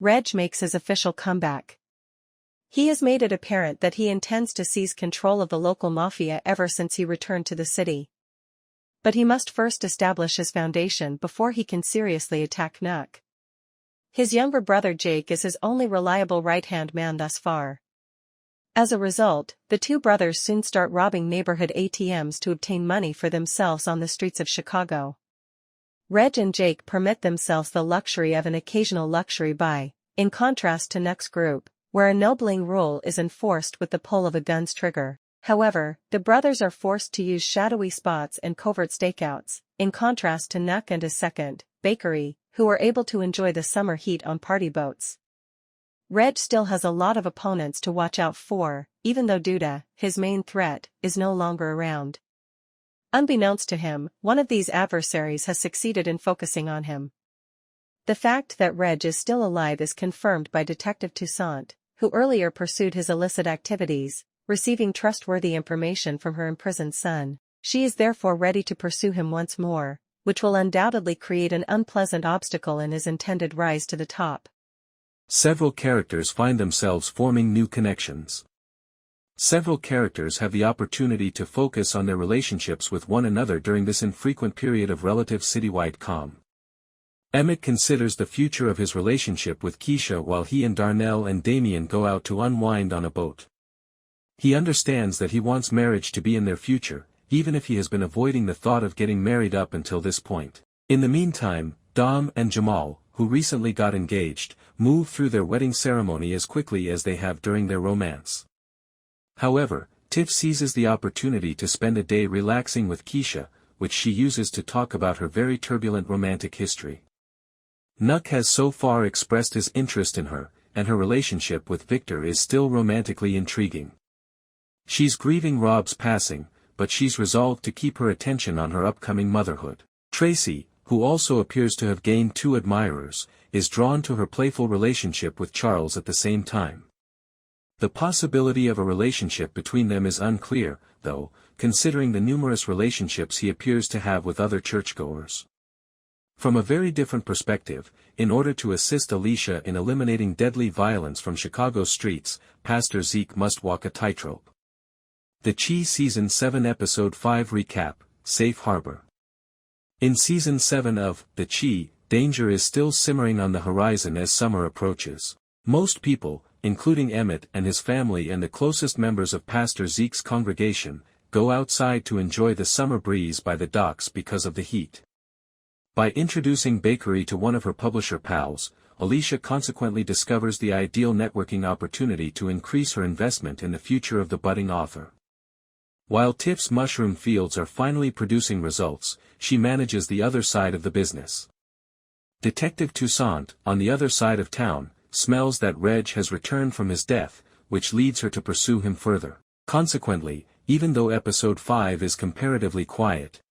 Reg makes his official comeback. He has made it apparent that he intends to seize control of the local mafia ever since he returned to the city. But he must first establish his foundation before he can seriously attack Nuck. His younger brother Jake is his only reliable right-hand man thus far. As a result, the two brothers soon start robbing neighborhood ATMs to obtain money for themselves on the streets of Chicago. Reg and Jake permit themselves the luxury of an occasional luxury buy, in contrast to Nuck's group, where a no-bling rule is enforced with the pull of a gun's trigger. However, the brothers are forced to use shadowy spots and covert stakeouts, in contrast to Nuck and his second, Bakari, who are able to enjoy the summer heat on party boats. Reg still has a lot of opponents to watch out for, even though Douda, his main threat, is no longer around. Unbeknownst to him, one of these adversaries has succeeded in focusing on him. The fact that Reg is still alive is confirmed by Detective Toussaint, who earlier pursued his illicit activities, receiving trustworthy information from her imprisoned son. She is therefore ready to pursue him once more, which will undoubtedly create an unpleasant obstacle in his intended rise to the top. Several characters find themselves forming new connections. Several characters have the opportunity to focus on their relationships with one another during this infrequent period of relative citywide calm. Emmett considers the future of his relationship with Keisha while he and Darnell and Damien go out to unwind on a boat. He understands that he wants marriage to be in their future, even if he has been avoiding the thought of getting married up until this point. In the meantime, Dom and Jamal, who recently got engaged, move through their wedding ceremony as quickly as they have during their romance. However, Tiff seizes the opportunity to spend a day relaxing with Keisha, which she uses to talk about her very turbulent romantic history. Nuck has so far expressed his interest in her, and her relationship with Victor is still romantically intriguing. She's grieving Rob's passing, but she's resolved to keep her attention on her upcoming motherhood. Tracy, who also appears to have gained 2 admirers, is drawn to her playful relationship with Charles at the same time. The possibility of a relationship between them is unclear, though, considering the numerous relationships he appears to have with other churchgoers. From a very different perspective, in order to assist Alicia in eliminating deadly violence from Chicago streets, Pastor Zeke must walk a tightrope. The Chi Season 7 Episode 5 Recap, Safe Harbor. In Season 7 of The Chi, danger is still simmering on the horizon as summer approaches. Most people, including Emmett and his family and the closest members of Pastor Zeke's congregation, go outside to enjoy the summer breeze by the docks because of the heat. By introducing Bakari to one of her publisher pals, Alicia consequently discovers the ideal networking opportunity to increase her investment in the future of the budding author. While Tiff's mushroom fields are finally producing results, she manages the other side of the business. Detective Toussaint, on the other side of town, smells that Reg has returned from his death, which leads her to pursue him further. Consequently, even though Episode 5 is comparatively quiet,